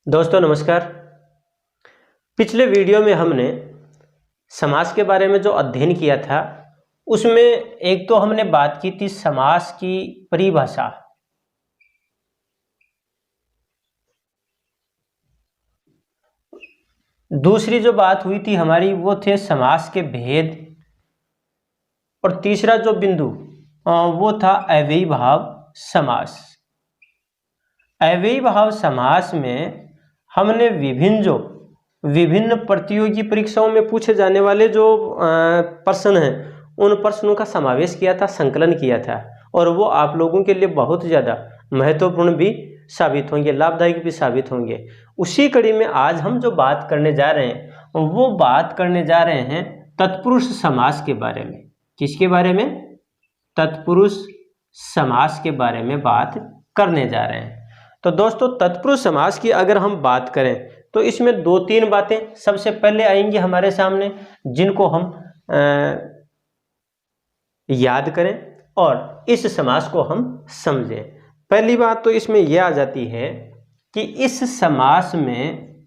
दोस्तों नमस्कार। पिछले वीडियो में हमने समास के बारे में जो अध्ययन किया था उसमें एक तो हमने बात की थी समास की परिभाषा, दूसरी जो बात हुई थी हमारी वो थे समास के भेद, और तीसरा जो बिंदु वो था अव्ययी भाव समास। अव्ययी भाव समास में हमने विभिन्न प्रतियोगी परीक्षाओं में पूछे जाने वाले जो प्रश्न हैं उन प्रश्नों का समावेश किया था, संकलन किया था, और वो आप लोगों के लिए बहुत ज़्यादा महत्वपूर्ण भी साबित होंगे, लाभदायक भी साबित होंगे। उसी कड़ी में आज हम जो बात करने जा रहे हैं वो बात करने जा रहे हैं तत्पुरुष समास के बारे में। किसके बारे में? तत्पुरुष समास के बारे में बात करने जा रहे हैं। तो दोस्तों तत्पुरुष समास की अगर हम बात करें तो इसमें दो तीन बातें सबसे पहले आएंगी हमारे सामने, जिनको हम याद करें और इस समास को हम समझें। पहली बात तो इसमें यह आ जाती है कि इस समास में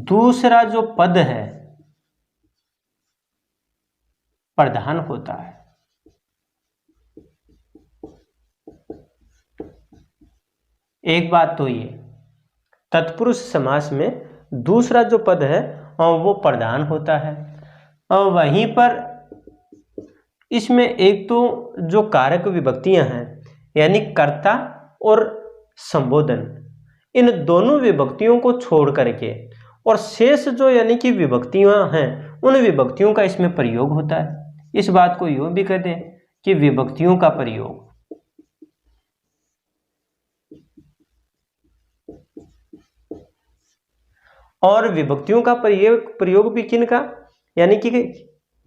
दूसरा जो पद है प्रधान होता है। एक बात तो ये तत्पुरुष समास में दूसरा जो पद है वो प्रधान होता है। और वहीं पर इसमें एक तो जो कारक विभक्तियां हैं यानी कर्ता और संबोधन, इन दोनों विभक्तियों को छोड़ करके और शेष जो यानी कि विभक्तियां हैं उन विभक्तियों का इसमें प्रयोग होता है। इस बात को यूं भी कहते हैं कि विभक्तियों का प्रयोग। और विभक्तियों का प्रयोग भी किन का, यानी कि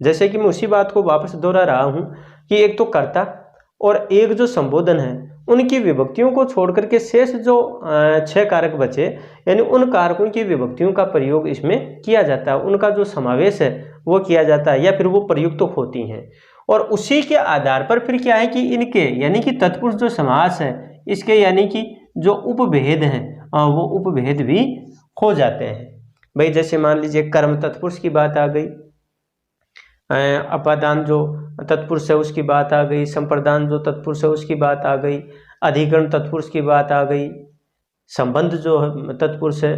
जैसे कि मैं उसी बात को वापस दोहरा रहा हूं कि एक तो कर्ता और एक जो संबोधन है उनकी विभक्तियों को छोड़ करके शेष जो 6 कारक बचे यानी उन कारकों की विभक्तियों का प्रयोग इसमें किया जाता है, उनका जो समावेश है वो किया जाता है या फिर वो प्रयुक्त तो होती हैं। और उसी के आधार पर फिर क्या है कि इनके यानी कि तत्पुरुष जो समास है इसके यानी कि जो उपभेद हैं वो उपभेद भी हो जाते हैं। भाई जैसे मान लीजिए कर्म तत्पुरुष की बात आ गई, अपादान जो तत्पुरुष है उसकी बात आ गई, संप्रदान जो तत्पुरुष है उसकी बात आ गई, अधिकरण तत्पुरुष की बात आ गई, संबंध जो तत्पुरुष है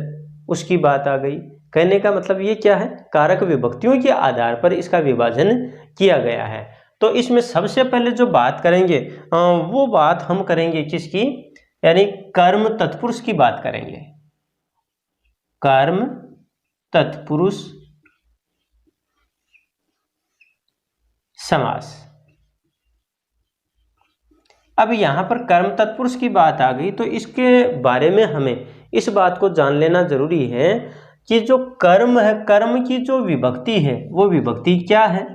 उसकी बात आ गई। कहने का मतलब ये क्या है, कारक विभक्तियों के आधार पर इसका विभाजन किया गया है। तो इसमें सबसे पहले जो बात करेंगे वो बात हम करेंगे किसकी, यानी कर्म तत्पुरुष की बात करेंगे। कर्म तत्पुरुष समास। अब यहां पर कर्म तत्पुरुष की बात आ गई तो इसके बारे में हमें इस बात को जान लेना जरूरी है कि जो कर्म है, कर्म की जो विभक्ति है वो विभक्ति क्या है।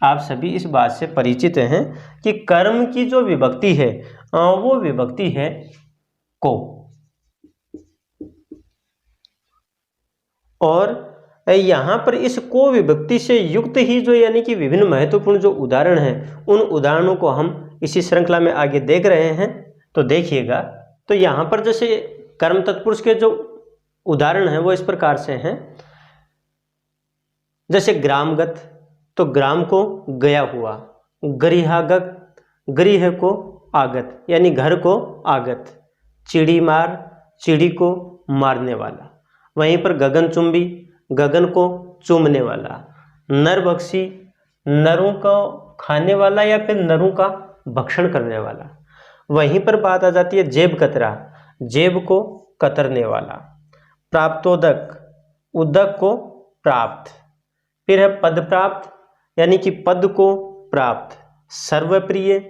आप सभी इस बात से परिचित हैं कि कर्म की जो विभक्ति है वो विभक्ति है को। और यहाँ पर इस को विभक्ति से युक्त ही जो यानी कि विभिन्न महत्वपूर्ण जो उदाहरण हैं उन उदाहरणों को हम इसी श्रृंखला में आगे देख रहे हैं। तो देखिएगा, तो यहाँ पर जैसे कर्म तत्पुरुष के जो उदाहरण हैं वो इस प्रकार से हैं। जैसे ग्रामगत, तो ग्राम को गया हुआ, गृहागत, गृह को आगत यानी घर को आगत, चिड़ी मार, चिड़ी को मारने वाला। वहीं पर गगनचुंबी, गगन को चूमने वाला, नरभक्षी, नरों को खाने वाला या फिर नरों का भक्षण करने वाला। वहीं पर बात आ जाती है जेब कतरा, जेब को कतरने वाला, प्राप्तोदक, उदक को प्राप्त। फिर है पद प्राप्त यानी कि पद को प्राप्त, सर्वप्रिय,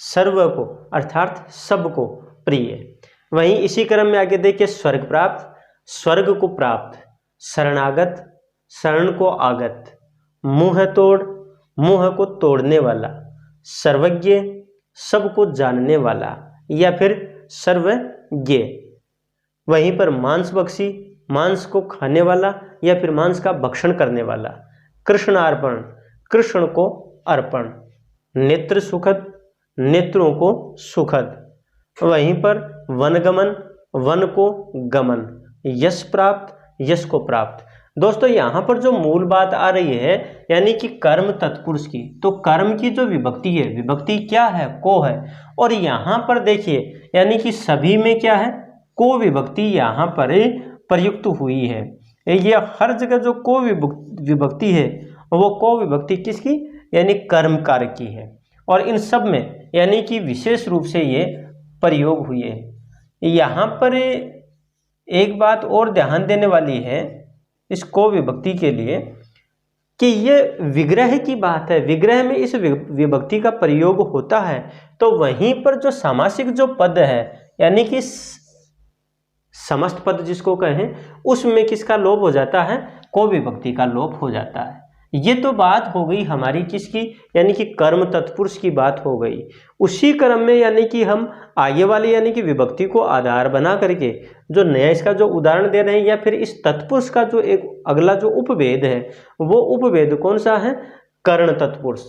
सर्व को अर्थात सबको प्रिय। वहीं इसी क्रम में आगे देखिए स्वर्ग प्राप्त, स्वर्ग को प्राप्त, शरणागत, शरण को आगत, मुंह तोड़, मुंह को तोड़ने वाला, सर्वज्ञ, सबको जानने वाला या फिर सर्वज्ञ। वहीं पर मांस बख्शी, मांस को खाने वाला या फिर मांस का भक्षण करने वाला, कृष्णार्पण, कृष्ण को अर्पण, नेत्र सुखद, नेत्रों को सुखद। वहीं पर वनगमन, वन को गमन, यश प्राप्त, यश को प्राप्त। दोस्तों यहाँ पर जो मूल बात आ रही है यानी कि कर्म तत्पुरुष की, तो कर्म की जो विभक्ति है, विभक्ति क्या है, को है। और यहाँ पर देखिए यानी कि सभी में क्या है, को विभक्ति यहाँ पर प्रयुक्त हुई है। ये हर जगह जो को विभक्ति है वो को विभक्ति किसकी, यानी कर्मकार की है। और इन सब में यानी कि विशेष रूप से ये प्रयोग हुए हैं। यहाँ पर एक बात और ध्यान देने वाली है इस को विभक्ति के लिए कि ये विग्रह की बात है, विग्रह में इस विभक्ति का प्रयोग होता है। तो वहीं पर जो सामासिक जो पद है यानी कि समस्त पद जिसको कहें, उसमें किसका लोप हो जाता है, को विभक्ति का लोप हो जाता है। ये तो बात हो गई हमारी किसकी, यानी कि कर्म तत्पुरुष की बात हो गई। उसी क्रम में यानी कि हम आगे वाले यानी कि विभक्ति को आधार बना करके जो नया इसका जो उदाहरण दे रहे हैं, या फिर इस तत्पुरुष का जो एक अगला जो उपभेद है, वो उपभेद कौन सा है, कर्ण तत्पुरुष।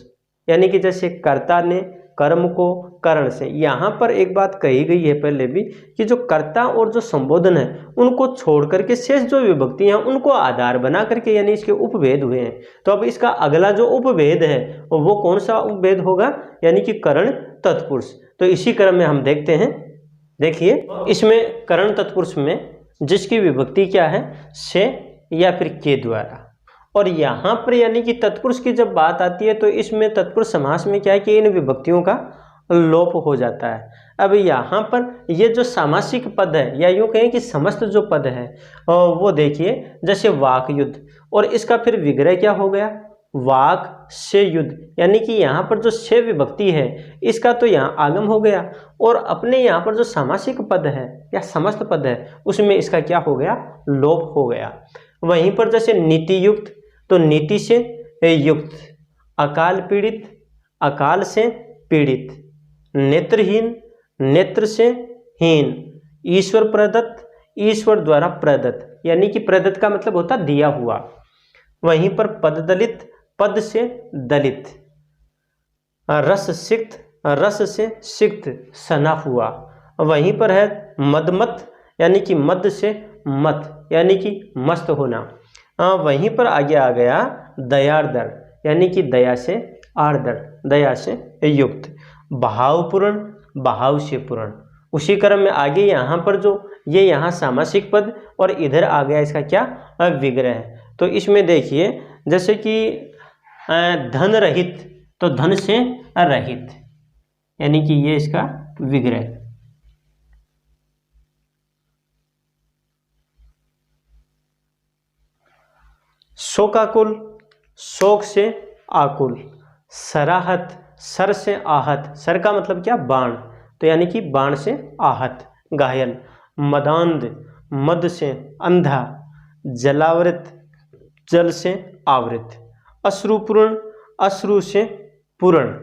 यानी कि जैसे कर्ता ने कर्म को कर्ण से, यहाँ पर एक बात कही गई है पहले भी कि जो कर्ता और जो संबोधन है उनको छोड़ करके शेष जो विभक्ति हैं उनको आधार बना करके यानी इसके उपभेद हुए हैं। तो अब इसका अगला जो उपभेद है वो कौन सा उपभेद होगा, यानी कि कर्ण तत्पुरुष। तो इसी क्रम में हम देखते हैं। देखिए इसमें कर्ण तत्पुरुष में जिसकी विभक्ति क्या है, से या फिर के द्वारा। और यहाँ पर यानी कि तत्पुरुष की जब बात आती है तो इसमें तत्पुरुष समास में क्या है कि इन विभक्तियों का लोप हो जाता है। अब यहाँ पर ये जो सामासिक पद है या यूँ कहें कि समस्त जो पद है वो देखिए, जैसे वाक युद्ध, और इसका फिर विग्रह क्या हो गया, वाक से युद्ध। यानी कि यहाँ पर जो से विभक्ति है इसका तो यहाँ आगम हो गया, और अपने यहाँ पर जो सामासिक पद है या समस्त पद है उसमें इसका क्या हो गया, लोप हो गया। वहीं पर जैसे नीति युक्त, तो नीति से युक्त, अकाल पीड़ित, अकाल से पीड़ित, नेत्रहीन, नेत्र से हीन, ईश्वर प्रदत्त, ईश्वर द्वारा प्रदत्त। यानी कि प्रदत्त का मतलब होता दिया हुआ। वहीं पर पद दलित, पद से दलित, रस सिक्त, रस से सिक्त, सना हुआ। वहीं पर है मदमत, यानी कि मद से मत, यानी कि मस्त होना। वहीं पर आगे आ गया दयार्दर, यानी कि दया से आर्दर, दया से युक्त, भावपूर्ण, भाव से पूर्ण। उसी क्रम में आगे यहाँ पर जो ये यहाँ सामासिक पद और इधर आ गया इसका क्या, विग्रह। तो इसमें देखिए जैसे कि धन रहित, तो धन से रहित, यानी कि ये इसका विग्रह। शोकाकुल, शोक से आकुल, सराहत, सर से आहत, सर का मतलब क्या, बाण, तो यानी कि बाण से आहत, घायल। मदांध, मद से अंधा, जलावृत, जल से आवृत। अश्रुपूर्ण, अश्रु से पूर्ण।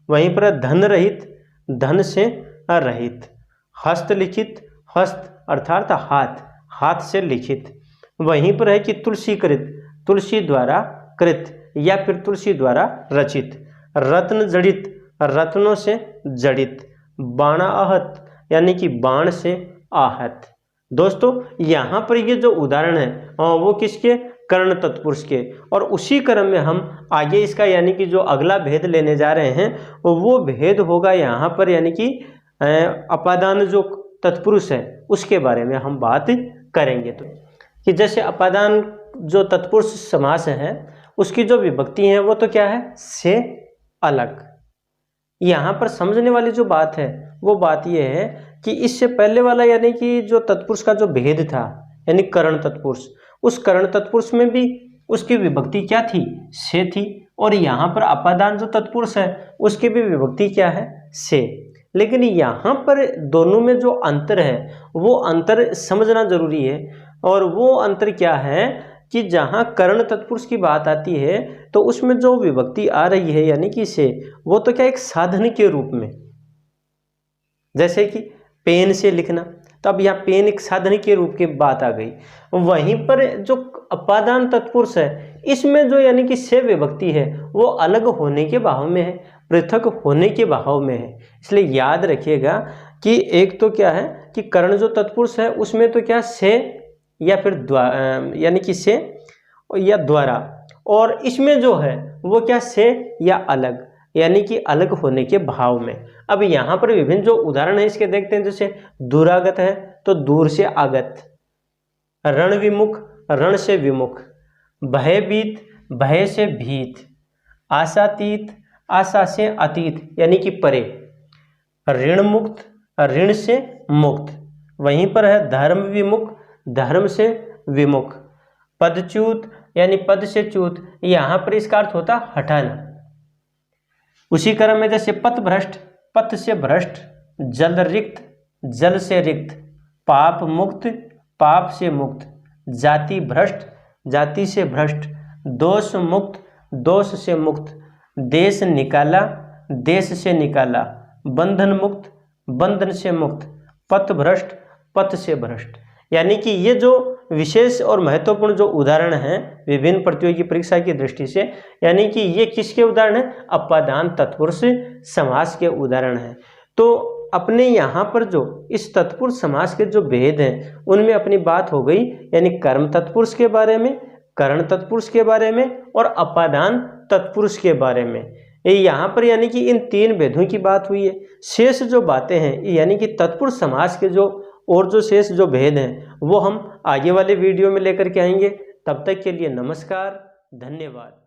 वहीं पर धन रहित, धन से रहित। हस्तलिखित, हस्त अर्थात हाथ, हाथ से लिखित। वहीं पर है कि तुलसीकृत, तुलसी द्वारा कृत या फिर तुलसी द्वारा रचित। रत्न जड़ित, रत्नों से जड़ित। बाणाहत, यानी कि बाण से आहत। दोस्तों यहाँ पर ये जो उदाहरण है वो किसके, कर्ण तत्पुरुष के। और उसी क्रम में हम आगे इसका यानी कि जो अगला भेद लेने जा रहे हैं वो भेद होगा यहाँ पर, यानी कि अपादान जो तत्पुरुष है उसके बारे में हम बात करेंगे। तो कि जैसे अपादान जो तत्पुरुष समास है उसकी जो विभक्ति है वो तो क्या है, से अलग। यहाँ पर समझने वाली जो बात है वो बात ये है कि इससे पहले वाला यानी कि जो तत्पुरुष का जो भेद था यानी कर्ण तत्पुरुष, उस कर्ण तत्पुरुष में भी उसकी विभक्ति क्या थी, से थी। और यहाँ पर अपादान जो तत्पुरुष है उसकी भी विभक्ति क्या है, से। लेकिन यहाँ पर दोनों में जो अंतर है वो अंतर समझना जरूरी है। और वो अंतर क्या है कि जहाँ कर्ण तत्पुरुष की बात आती है तो उसमें जो विभक्ति आ रही है यानी कि से, वो तो क्या एक साधन के रूप में, जैसे कि पेन से लिखना, तो अब यहाँ पेन एक साधन के रूप की बात आ गई। वहीं पर जो अपादान तत्पुरुष है इसमें जो यानी कि से विभक्ति है वो अलग होने के भाव में है, पृथक होने के भाव में है। इसलिए याद रखिएगा कि एक तो क्या है कि करण जो तत्पुरुष है उसमें तो क्या से या फिर यानी कि से या द्वारा, और इसमें जो है वो क्या से या अलग, यानी कि अलग होने के भाव में। अब यहाँ पर विभिन्न जो उदाहरण है इसके देखते हैं। जैसे दूरागत है तो दूर से आगत, रण विमुख रण से विमुख, भयभीत भय से भीत, आशातीत आशा से अतीत यानी कि परे, ऋण मुक्त ऋण से मुक्त। वहीं पर है धर्म विमुख धर्म से विमुख, पदच्युत यानी पद से च्युत, यहाँ पर इसका अर्थ होता हटाना। उसी क्रम में जैसे पथ भ्रष्ट पथ से भ्रष्ट, जल रिक्त जल से रिक्त, पाप मुक्त पाप से मुक्त, जाति भ्रष्ट जाति से भ्रष्ट, दोष मुक्त दोष से मुक्त, देश निकाला देश से निकाला, बंधन मुक्त बंधन से मुक्त, पथ भ्रष्ट पथ से भ्रष्ट। यानी कि ये जो विशेष और महत्वपूर्ण जो उदाहरण हैं विभिन्न प्रतियोगी परीक्षा की दृष्टि से, यानी कि ये किसके उदाहरण हैं? अपादान तत्पुरुष समास के उदाहरण हैं। तो अपने यहाँ पर जो इस तत्पुरुष समास के जो भेद हैं उनमें अपनी बात हो गई, यानी कर्म तत्पुरुष के बारे में, करण तत्पुरुष के बारे में और अपादान तत्पुरुष के बारे में। यहाँ पर यानी कि इन तीन भेदों की बात हुई है। शेष जो बातें हैं यानी कि तत्पुरुष समास के जो और जो शेष जो भेद हैं वो हम आगे वाले वीडियो में लेकर के आएंगे। तब तक के लिए नमस्कार, धन्यवाद।